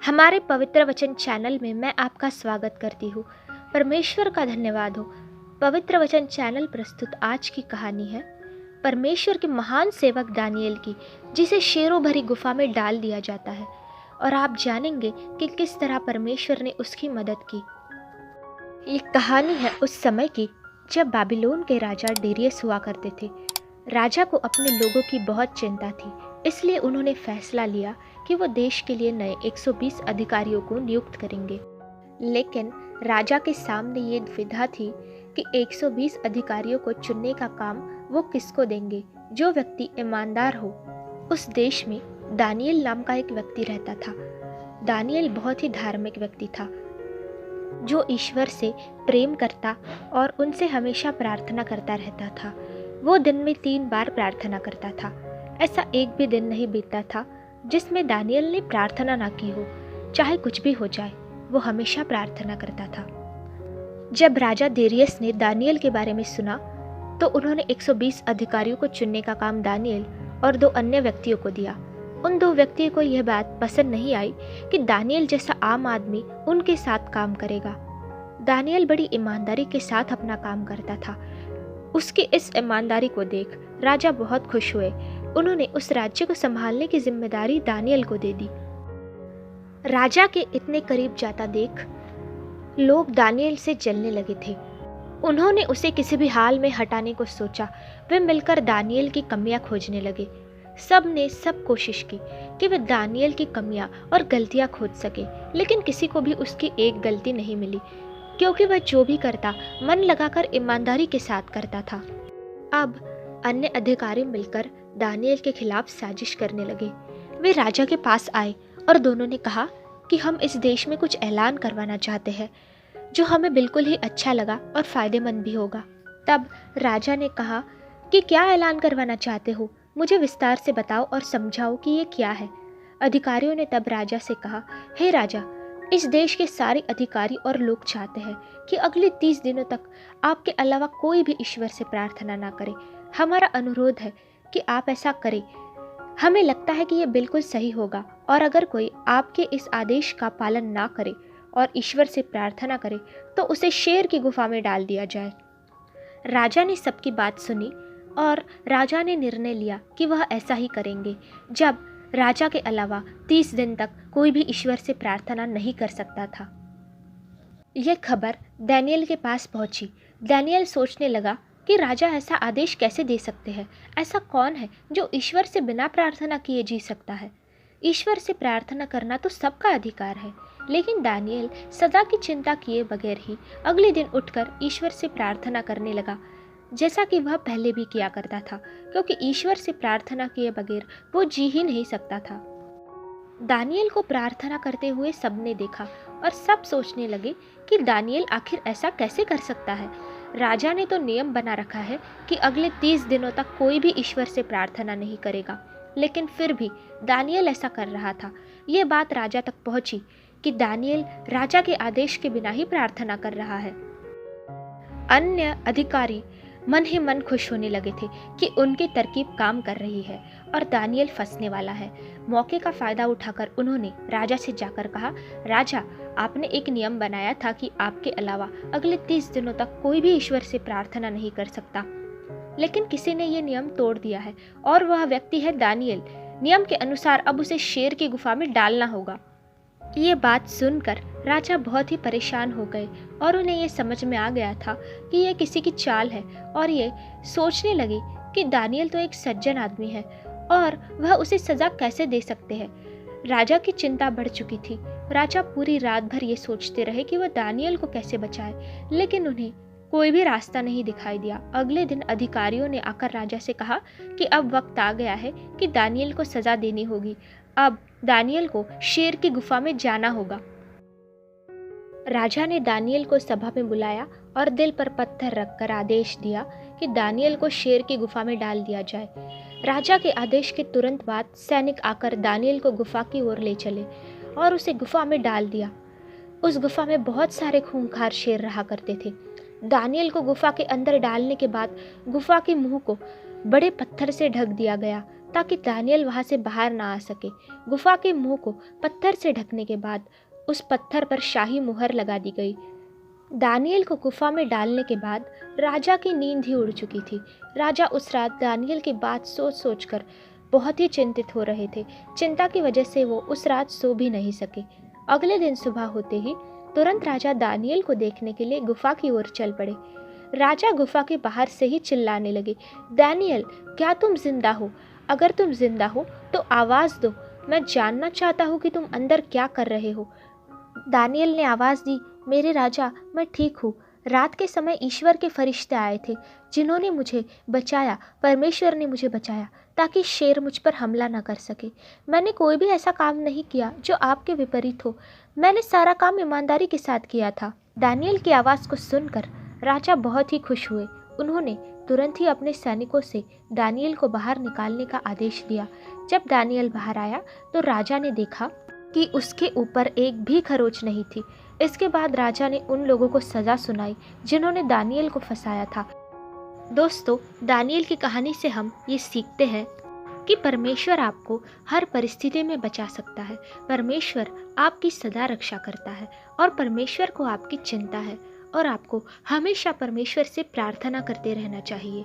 हमारे पवित्र वचन चैनल में मैं आपका स्वागत करती हूँ। परमेश्वर का धन्यवाद हो। पवित्र वचन चैनल प्रस्तुत आज की कहानी है परमेश्वर के महान सेवक दानिएल की, जिसे शेरों भरी गुफा में डाल दिया जाता है, और आप जानेंगे कि किस तरह परमेश्वर ने उसकी मदद की। ये कहानी है उस समय की जब बाबिलोन के राजा डेरियस हुआ करते थे। राजा को अपने लोगों की बहुत चिंता थी, इसलिए उन्होंने फैसला लिया कि वो देश के लिए नए 120 अधिकारियों को नियुक्त करेंगे। लेकिन राजा के सामने ये दुविधा थी कि 120 अधिकारियों को चुनने का काम वो किसको देंगे, जो व्यक्ति ईमानदार हो। उस देश में दानिएल नाम का एक व्यक्ति रहता था। दानिएल बहुत ही धार्मिक व्यक्ति था, जो ईश्वर से प्रेम करता और उनसे हमेशा प्रार्थना करता रहता था। वो दिन में 3 बार प्रार्थना करता था। ऐसा एक भी दिन नहीं बीतता था जिसमें दानिएल ने प्रार्थना ना की हो। चाहे कुछ भी हो जाए, वो हमेशा प्रार्थना करता था। जब राजा डेरियस ने दानिएल के बारे में सुना, तो उन्होंने 120 अधिकारियों को चुनने का काम दानिएल और 2 अन्य व्यक्तियों को दिया। उन 2 व्यक्तियों को यह बात पसंद नहीं आई कि दानिएल जैसा आम आदमी उनके साथ काम करेगा। दानिएल बड़ी ईमानदारी के साथ अपना काम करता था। उसकी इस ईमानदारी को देख राजा बहुत खुश हुए। उन्होंने उस राज्य को संभालने की जिम्मेदारी दानिएल को दे दी। राजा के इतने करीब जाता देख लोग दानिएल से जलने लगे थे। उन्होंने उसे किसी भी हाल में हटाने को सोचा। वे मिलकर दानिएल की कमियां खोजने लगे। सब ने सब कोशिश की कि वे दानिएल की कमियां और गलतियां खोज सके, लेकिन किसी को भी उसकी एक गलती नहीं मिली, क्योंकि वह जो भी करता मन लगाकर ईमानदारी के साथ करता था। अब अन्य अधिकारी मिलकर दानिएल के खिलाफ साजिश करने लगे। वे राजा के पास आए और दोनों ने कहा कि हम इस देश में कुछ ऐलान करवाना चाहते हैं, जो हमें बिल्कुल ही अच्छा लगा और फायदेमंद भी होगा। तब राजा ने कहा कि क्या ऐलान करवाना चाहते हो, मुझे विस्तार से बताओ और समझाओ कि ये क्या है। अधिकारियों ने तब राजा से कहा, हे राजा, इस देश के सारे अधिकारी और लोग चाहते हैं कि अगले 30 दिनों तक आपके अलावा कोई भी ईश्वर से प्रार्थना ना करे। हमारा अनुरोध है कि आप ऐसा करें। हमें लगता है कि यह बिल्कुल सही होगा, और अगर कोई आपके इस आदेश का पालन ना करे और ईश्वर से प्रार्थना करे, तो उसे शेर की गुफा में डाल दिया जाए। राजा ने सबकी बात सुनी और राजा ने निर्णय लिया कि वह ऐसा ही करेंगे। जब राजा के अलावा 30 दिन तक कोई भी ईश्वर से प्रार्थना नहीं कर सकता था। यह खबर दानिएल के पास पहुंची। दानिएल सोचने लगा कि राजा ऐसा आदेश कैसे दे सकते हैं। ऐसा कौन है जो ईश्वर से बिना प्रार्थना किए जी सकता है। ईश्वर से प्रार्थना करना तो सबका अधिकार है, लेकिन दानिएल सदा की चिंता किए बगैर ही अगले दिन उठकर ईश्वर से प्रार्थना करने लगा, जैसा कि वह पहले भी किया करता था, क्योंकि ईश्वर से प्रार्थना किए बगैर वो जी ही नहीं सकता था। दानिएल को प्रार्थना करते हुए सबने देखा और सब सोचने लगे कि दानिएल आखिर ऐसा कैसे कर सकता है। राजा ने तो नियम बना रखा है कि अगले 30 दिनों तक कोई भी ईश्वर से प्रार्थना नहीं करेगा, लेकिन फिर भी दानिएल ऐसा कर रहा था। ये बात राजा तक पहुंची कि दानिएल राजा के आदेश के बिना ही प्रार्थना कर रहा है। अन्य अधिकारी मन ही मन खुश होने लगे थे कि उनकी तरकीब काम कर रही है और दानिएल फंसने वाला है। मौके का फायदा उठाकर उन्होंने राजा से जाकर कहा, राजा, आपने एक नियम बनाया था कि आपके अलावा अगले 30 दिनों तक कोई भी ईश्वर से प्रार्थना नहीं कर सकता, लेकिन किसी ने ये नियम तोड़ दिया है, और वह व्यक्ति है दानिएल। नियम के अनुसार अब उसे शेर की गुफा में डालना होगा। ये बात सुनकर राजा बहुत ही परेशान हो गए, और उन्हें ये समझ में आ गया था कि यह किसी की चाल है, और ये सोचने लगे कि दानिएल तो एक सज्जन आदमी है और वह उसे सजा कैसे दे सकते हैं। राजा की चिंता बढ़ चुकी थी। राजा पूरी रात भर ये सोचते रहे कि वह दानिएल को कैसे बचाए, लेकिन उन्हें कोई भी रास्ता नहीं दिखाई दिया। अगले दिन अधिकारियों ने आकर राजा से कहा कि अब वक्त आ गया है कि दानिएल को सजा देनी होगी। अब दानिएल को शेर की गुफा में जाना होगा। राजा ने दानिएल को सभा में बुलाया और दिल पर पत्थर रखकर आदेश दिया कि दानिएल को शेर की गुफा में डाल दिया जाए। राजा के आदेश के तुरंत बाद सैनिक आकर दानिएल को गुफा की ओर ले चले और उसे गुफा में डाल दिया। उस गुफा में बहुत सारे खूंखार शेर रहा करते थे। दानिएल को गुफा के अंदर डालने के बाद गुफा के मुंह को बड़े पत्थर से ढक दिया गया। ताकि दानियल वहां से बाहर ना आ सके। गुफा के मुंह को पत्थर से ढकने के बाद उस पत्थर पर शाही मुहर लगा दी गई। दानियल को गुफा में डालने के बाद राजा की नींद ही उड़ चुकी थी। राजा उस रात दानियल की बात सोच सोच कर बहुत ही चिंतित हो रहे थे। चिंता की वजह से वो उस रात सो भी नहीं सके। अगले दिन सुबह होते ही तुरंत राजा दानियल को देखने के लिए गुफा की ओर चल पड़े। राजा गुफा के बाहर से ही चिल्लाने लगे, दानियल, क्या तुम जिंदा हो? अगर तुम जिंदा हो तो आवाज़ दो, मैं जानना चाहता हूँ कि तुम अंदर क्या कर रहे हो। दानियल ने आवाज़ दी, मेरे राजा, मैं ठीक हूँ। रात के समय ईश्वर के फरिश्ते आए थे जिन्होंने मुझे बचाया। परमेश्वर ने मुझे बचाया ताकि शेर मुझ पर हमला न कर सके। मैंने कोई भी ऐसा काम नहीं किया जो आपके विपरीत हो। मैंने सारा काम ईमानदारी के साथ किया था। दानियल की आवाज़ को सुनकर राजा बहुत ही खुश हुए। उन्होंने तुरंत ही अपने सैनिकों से दानियल को बाहर निकालने का आदेश दिया। जब दानियल बाहर आया तो राजा ने देखा कि उसके ऊपर एक भी खरोच नहीं थी। इसके बाद राजा ने उन लोगों को सज़ा सुनाई जिन्होंने दानियल को फंसाया था। दोस्तों, दानियल की कहानी से हम ये सीखते हैं कि परमेश्वर आपको हर परिस्थिति में बचा सकता है। परमेश्वर आपकी सदा रक्षा करता है और परमेश्वर को आपकी चिंता है और आपको हमेशा परमेश्वर से प्रार्थना करते रहना चाहिए।